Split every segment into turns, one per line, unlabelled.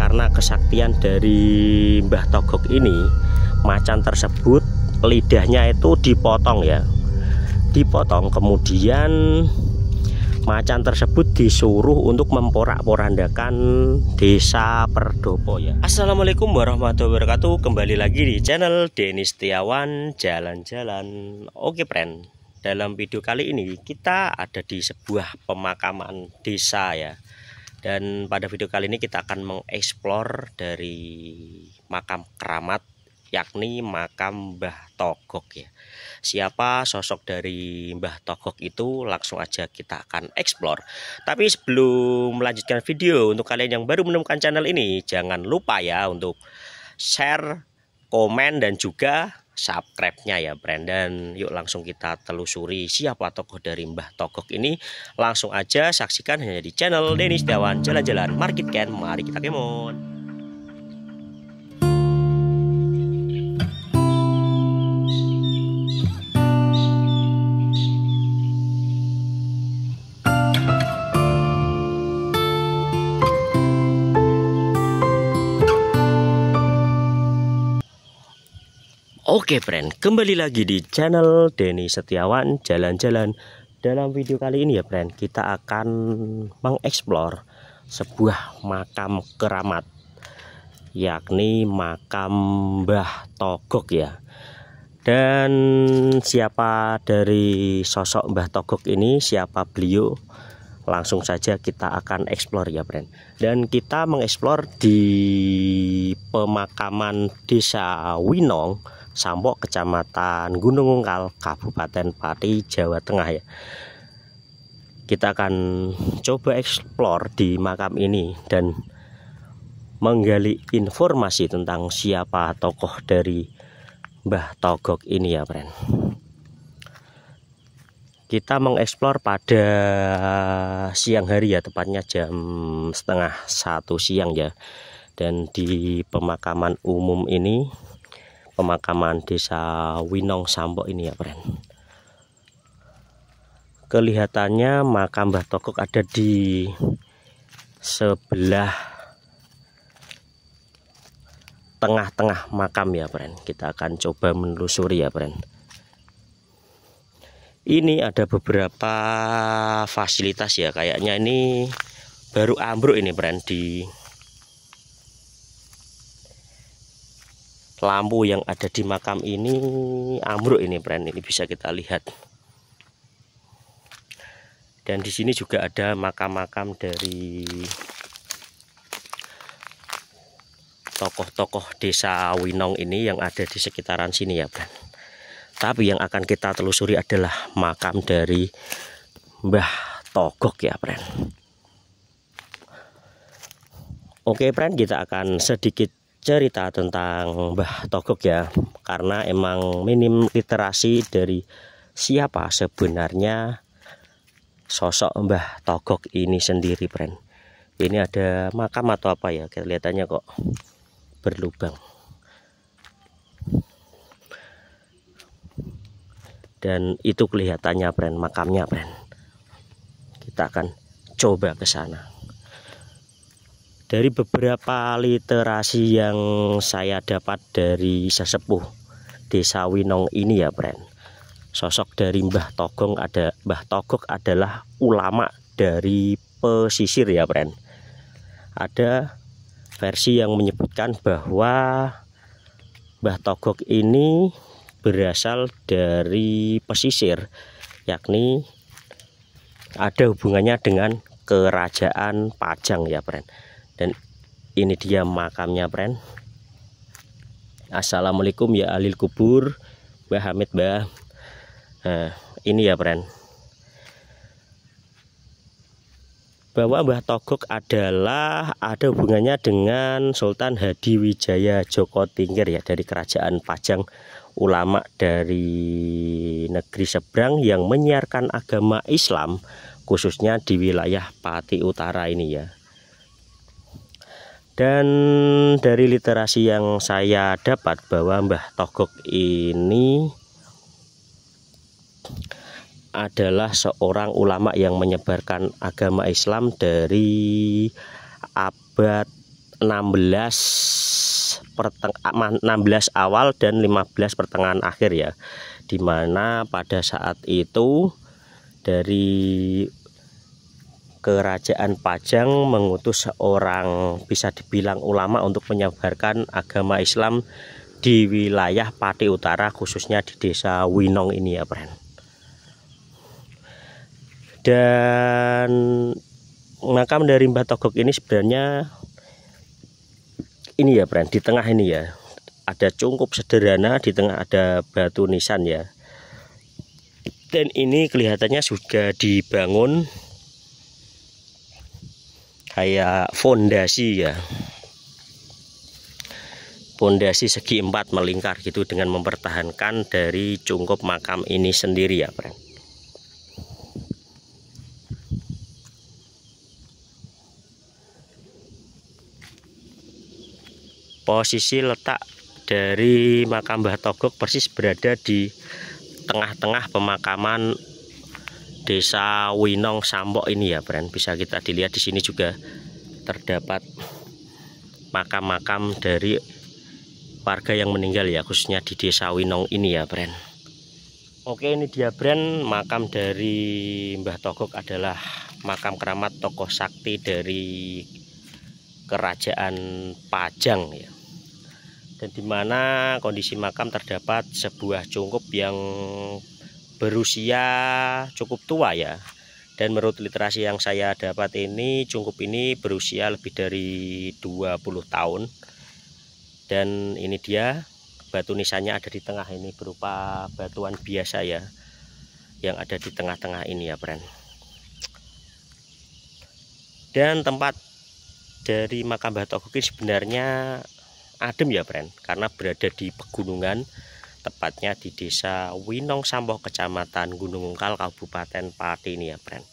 karena kesaktian dari Mbah Togog ini, macan tersebut lidahnya itu dipotong ya, dipotong, kemudian macan tersebut disuruh untuk memporak-porandakan desa Perdopo ya. Assalamualaikum warahmatullahi wabarakatuh. Kembali lagi di channel Denny Setiawan Jalan-Jalan. Oke friend, dalam video kali ini kita ada di sebuah pemakaman desa ya. Dan pada video kali ini kita akan mengeksplor dari makam keramat, yakni makam Mbah Togog ya. Siapa sosok dari Mbah Togog itu, langsung aja kita akan eksplor. Tapi sebelum melanjutkan video, untuk kalian yang baru menemukan channel ini, jangan lupa ya untuk share, komen, dan juga subscribe-nya ya friend. Dan yuk langsung kita telusuri siapa tokoh dari Mbah Togog ini. Langsung aja saksikan hanya di channel Denny Setiawan Jalan-Jalan. Mari kita kemon. Oke friend, kembali lagi di channel Denny Setiawan Jalan-Jalan. Dalam video kali ini ya friend, kita akan mengeksplor sebuah makam keramat, yakni makam Mbah Togog ya. Dan siapa dari sosok Mbah Togog ini, siapa beliau, langsung saja kita akan eksplor ya friend. Dan kita mengeksplor di pemakaman desa Winong Sambok, Kecamatan Gunung Ungkal, Kabupaten Pati, Jawa Tengah ya. Kita akan coba eksplor di makam ini dan menggali informasi tentang siapa tokoh dari Mbah Togog ini ya friend. Kita mengeksplor pada siang hari ya, tepatnya jam 12:30 siang ya. Dan di pemakaman umum ini, pemakaman desa Winong Sambok ini ya friend, kelihatannya makam Mbah Togog ada di sebelah tengah-tengah makam ya friend. Kita akan coba menelusuri ya friend. Ini ada beberapa fasilitas ya, kayaknya ini baru ambruk ini friend. Di lampu yang ada di makam ini ambruk ini friend, ini bisa kita lihat. Dan di sini juga ada makam-makam dari tokoh-tokoh desa Winong ini yang ada di sekitaran sini ya friend. Tapi yang akan kita telusuri adalah makam dari Mbah Togog ya friend. Oke friend, kita akan sedikit cerita tentang Mbah Togog ya, karena emang minim literasi dari siapa sebenarnya sosok Mbah Togog ini sendiri friend. Ini ada makam atau apa ya, kelihatannya kok berlubang. Dan itu kelihatannya friend, makamnya friend. Kita akan coba ke sana. Dari beberapa literasi yang saya dapat dari sesepuh desa Winong ini ya friend, sosok dari Mbah Togog adalah ulama dari pesisir ya friend. Ada versi yang menyebutkan bahwa Mbah Togog ini berasal dari pesisir, yakni ada hubungannya dengan kerajaan Pajang ya friend. Dan ini dia makamnya friend. Assalamualaikum ya alil kubur, Mbah Hamid Mbah. Nah, ini ya friend, bahwa Mbah Togog adalah ada hubungannya dengan Sultan Hadiwijaya Joko Tingkir ya, dari kerajaan Pajang, ulama dari negeri seberang yang menyiarkan agama Islam khususnya di wilayah Pati Utara ini ya. Dan dari literasi yang saya dapat bahwa Mbah Togog ini adalah seorang ulama yang menyebarkan agama Islam dari abad 16 awal dan 15 pertengahan akhir ya, dimana pada saat itu dari Kerajaan Pajang mengutus seorang bisa dibilang ulama untuk menyebarkan agama Islam di wilayah Pati Utara, khususnya di desa Winong ini ya friend. Dan makam dari Mbah Togog ini sebenarnya ini ya friend, di tengah ini ya ada cungkup sederhana, di tengah ada batu nisan ya. Dan ini kelihatannya sudah dibangun kayak fondasi ya, fondasi segi 4 melingkar gitu, dengan mempertahankan dari cungkup makam ini sendiri ya friend. Posisi letak dari makam Mbah Togog persis berada di tengah-tengah pemakaman desa Winong Sambok ini ya friend. Bisa kita dilihat di sini juga terdapat makam-makam dari warga yang meninggal ya, khususnya di desa Winong ini ya friend. Oke, ini dia friend, makam dari Mbah Togog adalah makam keramat tokoh sakti dari Kerajaan Pajang ya. Dan dimana kondisi makam terdapat sebuah cungkup yang berusia cukup tua ya. Dan menurut literasi yang saya dapat ini, cungkup ini berusia lebih dari 20 tahun. Dan ini dia batu nisannya ada di tengah ini, berupa batuan biasa ya, yang ada di tengah-tengah ini ya friend. Dan tempat dari makam Mbah Togog ini sebenarnya adem ya friend, karena berada di pegunungan, tepatnya di desa Winong Sambok, Kecamatan Gunung Ungkal, Kabupaten Pati ini ya friend.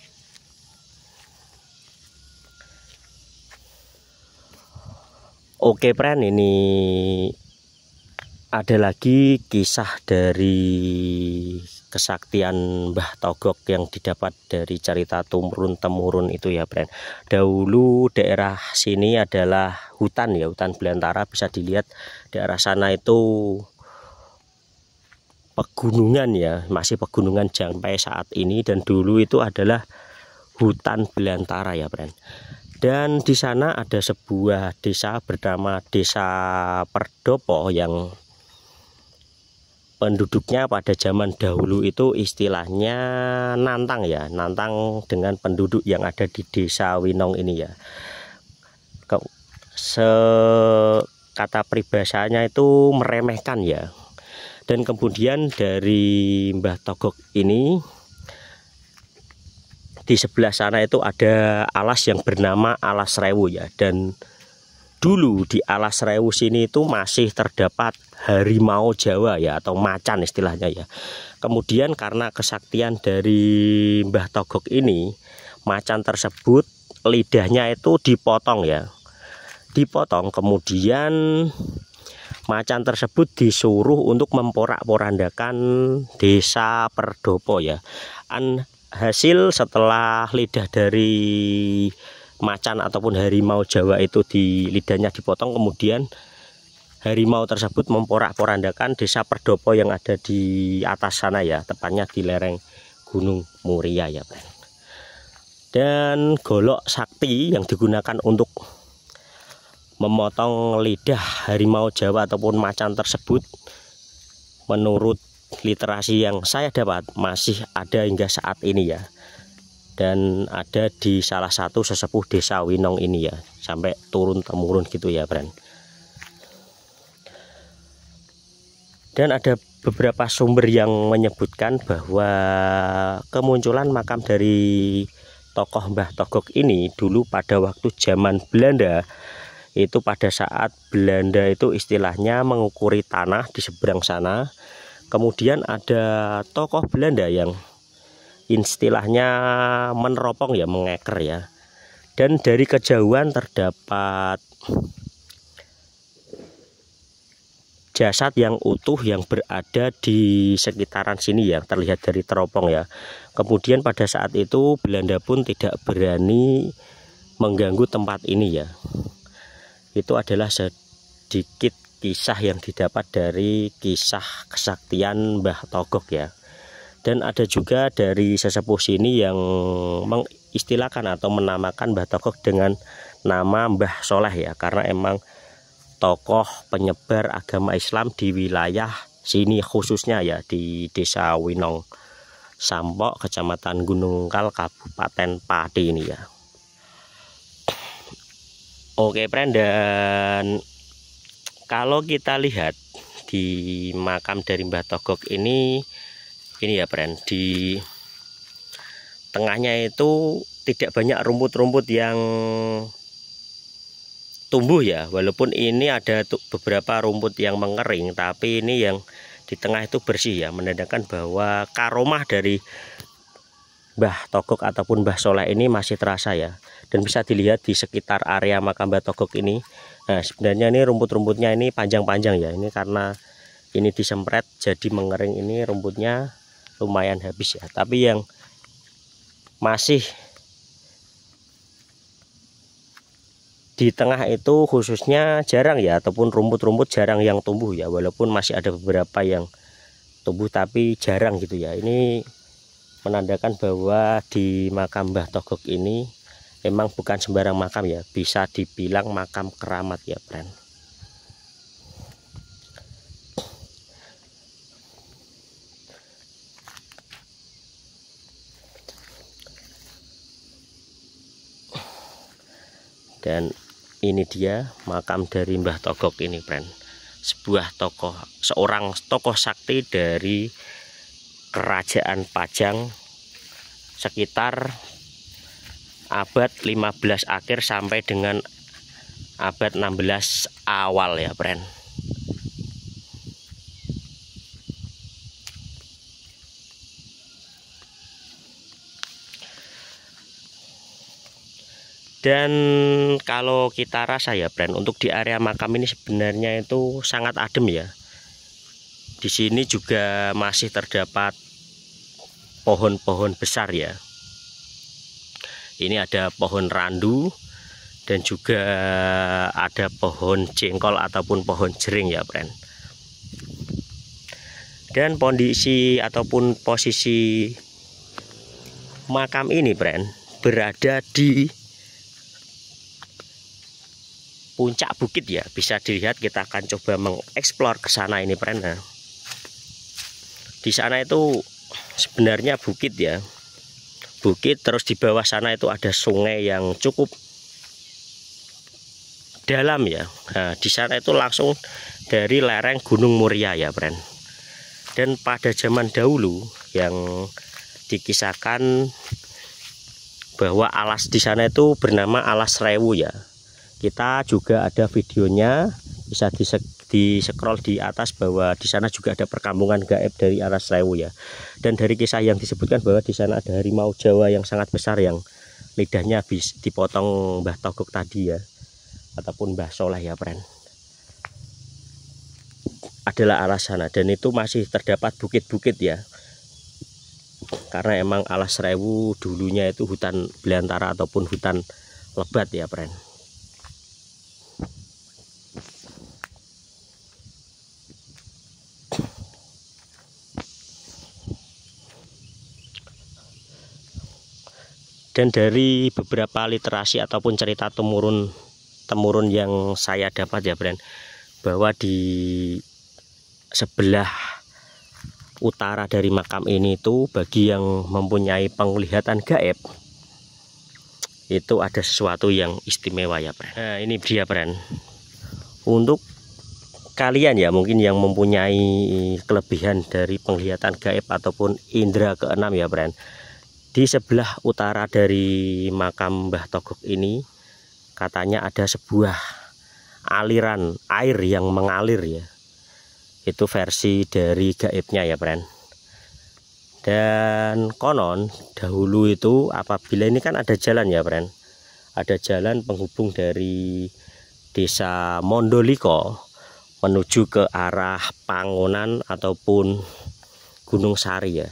Oke friend, ini ada lagi kisah dari kesaktian Mbah Togog yang didapat dari cerita turun-temurun itu ya friend. Dahulu daerah sini adalah hutan ya, hutan belantara. Bisa dilihat daerah sana itu pegunungan ya, masih pegunungan sampai saat ini, dan dulu itu adalah hutan belantara ya friend. Dan di sana ada sebuah desa bernama Desa Perdopo yang penduduknya pada zaman dahulu itu istilahnya nantang ya, nantang dengan penduduk yang ada di desa Winong ini ya. Kata peribahasanya itu meremehkan ya. Dan kemudian dari Mbah Togog ini, di sebelah sana itu ada alas yang bernama Alas Rewu ya. Dan dulu di Alas Rewu sini itu masih terdapat harimau Jawa ya, atau macan istilahnya ya. Kemudian karena kesaktian dari Mbah Togog ini, macan tersebut lidahnya itu dipotong ya, dipotong. Kemudian macan tersebut disuruh untuk memporak-porandakan desa Perdopo ya. Hasil setelah lidah dari macan ataupun harimau Jawa itu di lidahnya dipotong, kemudian harimau tersebut memporak-porandakan desa Perdopo yang ada di atas sana ya, tepatnya di lereng Gunung Muria ya. Dan golok sakti yang digunakan untuk memotong lidah harimau Jawa ataupun macan tersebut, menurut literasi yang saya dapat masih ada hingga saat ini ya. Dan ada di salah satu sesepuh desa Winong ini ya, sampai turun temurun gitu ya friend. Dan ada beberapa sumber yang menyebutkan bahwa kemunculan makam dari tokoh Mbah Togog ini dulu pada waktu zaman Belanda. Itu pada saat Belanda itu istilahnya mengukuri tanah di seberang sana. Kemudian ada tokoh Belanda yang istilahnya meneropong ya, mengeker ya. Dan dari kejauhan terdapat jasad yang utuh yang berada di sekitaran sini ya, terlihat dari teropong ya. Kemudian pada saat itu Belanda pun tidak berani mengganggu tempat ini ya. itu adalah sedikit kisah yang didapat dari kisah kesaktian Mbah Togog ya. Dan ada juga dari sesepuh sini yang mengistilahkan atau menamakan Mbah Togog dengan nama Mbah Soleh ya, karena emang tokoh penyebar agama Islam di wilayah sini, khususnya ya di Desa Winong Sampok, Kecamatan Gunung Kal, Kabupaten Pati ini ya. Oke friend, dan kalau kita lihat di makam dari Mbah Togog ini ya friend, di tengahnya itu tidak banyak rumput-rumput yang tumbuh ya, walaupun ini ada beberapa rumput yang mengering, tapi ini yang di tengah itu bersih ya, menandakan bahwa karomah dari Mbah Togog ataupun Mbah Soleh ini masih terasa ya. Dan bisa dilihat di sekitar area makam Mbah Togog ini. Nah, sebenarnya ini rumput-rumputnya ini panjang-panjang ya. Ini karena ini disempret jadi mengering, ini rumputnya lumayan habis ya. Tapi yang masih di tengah itu khususnya jarang ya, ataupun rumput-rumput jarang yang tumbuh ya. Walaupun masih ada beberapa yang tumbuh tapi jarang gitu ya. Ini menandakan bahwa di makam Mbah Togog ini memang bukan sembarang makam ya, bisa dibilang makam keramat ya friend. Dan ini dia makam dari Mbah Togog ini friend, seorang tokoh sakti dari Kerajaan Pajang sekitar abad 15 akhir sampai dengan abad 16 awal ya friend. Dan kalau kita rasa ya friend, untuk di area makam ini sebenarnya itu sangat adem ya. Di sini juga masih terdapat pohon-pohon besar ya. Ini ada pohon randu dan juga ada pohon jengkol ataupun pohon jering ya friend. Dan kondisi ataupun posisi makam ini friend berada di puncak bukit ya. Bisa dilihat, kita akan coba mengeksplor ke sana ini friend. Nah, di sana itu sebenarnya bukit ya. Bukit, terus di bawah sana itu ada sungai yang cukup dalam ya. Nah, di sana itu langsung dari lereng Gunung Muria ya friend. Dan pada zaman dahulu yang dikisahkan bahwa alas di sana itu bernama Alas Rewu ya. Kita juga ada videonya, bisa di scroll di atas bahwa di sana juga ada perkampungan gaib dari Alas Rewu ya. Dan dari kisah yang disebutkan bahwa di sana ada harimau Jawa yang sangat besar yang lidahnya habis dipotong Mbah Togog tadi ya, ataupun Mbah Soleh ya friend. Adalah alas sana, dan itu masih terdapat bukit-bukit ya. Karena emang Alas Rewu dulunya itu hutan belantara ataupun hutan lebat ya friend. Dan dari beberapa literasi ataupun cerita temurun yang saya dapat ya friend, bahwa di sebelah utara dari makam ini itu bagi yang mempunyai penglihatan gaib itu ada sesuatu yang istimewa ya friend. Nah, ini dia friend, untuk kalian ya mungkin yang mempunyai kelebihan dari penglihatan gaib ataupun indera keenam ya friend, di sebelah utara dari makam Mbah Togog ini katanya ada sebuah aliran air yang mengalir ya. Itu versi dari gaibnya ya friend. Dan konon dahulu itu apabila ini kan ada jalan ya friend, ada jalan penghubung dari Desa Mondoliko menuju ke arah Pangonan ataupun Gunung Sari ya.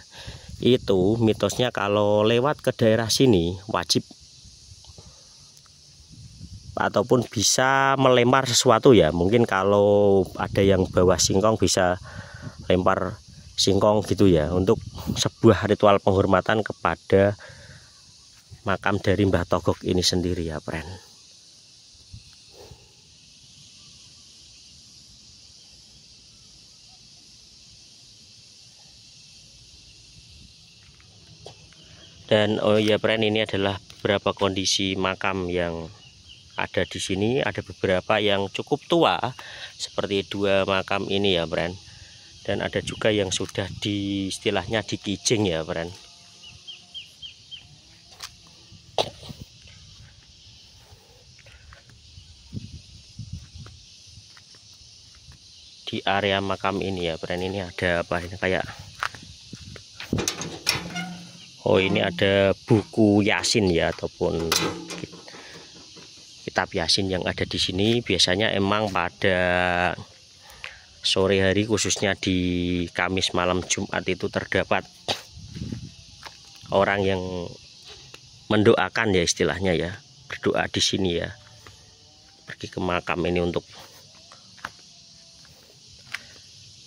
Itu mitosnya kalau lewat ke daerah sini wajib ataupun bisa melempar sesuatu ya. Mungkin kalau ada yang bawa singkong bisa lempar singkong gitu ya, untuk sebuah ritual penghormatan kepada makam dari Mbah Togog ini sendiri ya, friend. Dan oh ya friend, ini adalah beberapa kondisi makam yang ada di sini. Ada beberapa yang cukup tua seperti 2 makam ini ya friend. Dan ada juga yang sudah di istilahnya dikijing ya friend. Di area makam ini ya friend, ini ada apa ini kayak, oh ini ada buku Yasin ya, ataupun kitab Yasin yang ada di sini. Biasanya emang pada sore hari, khususnya di Kamis malam Jumat, itu terdapat orang yang mendoakan ya istilahnya ya, berdoa di sini ya, pergi ke makam ini untuk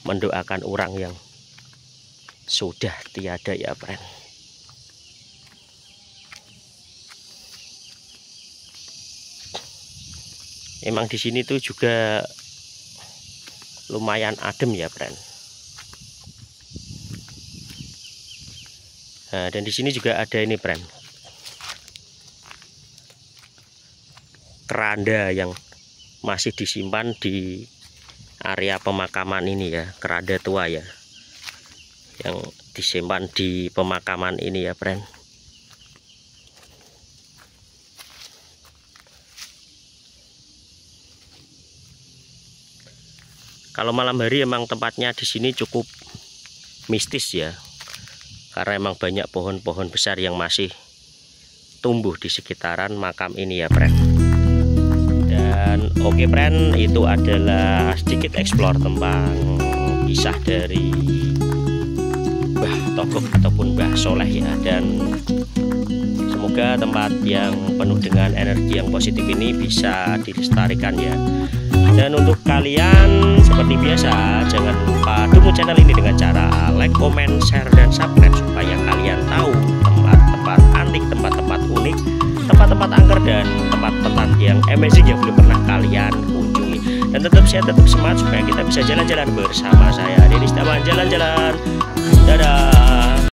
mendoakan orang yang sudah tiada ya friend. Emang di sini tuh juga lumayan adem ya friend. Nah, dan di sini juga ada ini friend, keranda yang masih disimpan di area pemakaman ini ya, keranda tua ya, yang disimpan di pemakaman ini ya friend. Kalau malam hari emang tempatnya di sini cukup mistis ya, karena emang banyak pohon-pohon besar yang masih tumbuh di sekitaran makam ini ya friend. Dan oke friend, itu adalah sedikit explore tentang kisah dari Mbah Togog ataupun Mbah Soleh ya. Dan semoga tempat yang penuh dengan energi yang positif ini bisa dilestarikan ya. Dan untuk kalian seperti biasa, jangan lupa dukung channel ini dengan cara like, comment, share, dan subscribe, supaya kalian tahu tempat-tempat antik, tempat-tempat unik, tempat-tempat angker, dan tempat-tempat yang amazing yang belum pernah kalian kunjungi. Dan tetap sehat, tetap semangat, supaya kita bisa jalan-jalan bersama saya Denny Setiawan. Jalan-jalan, dadah.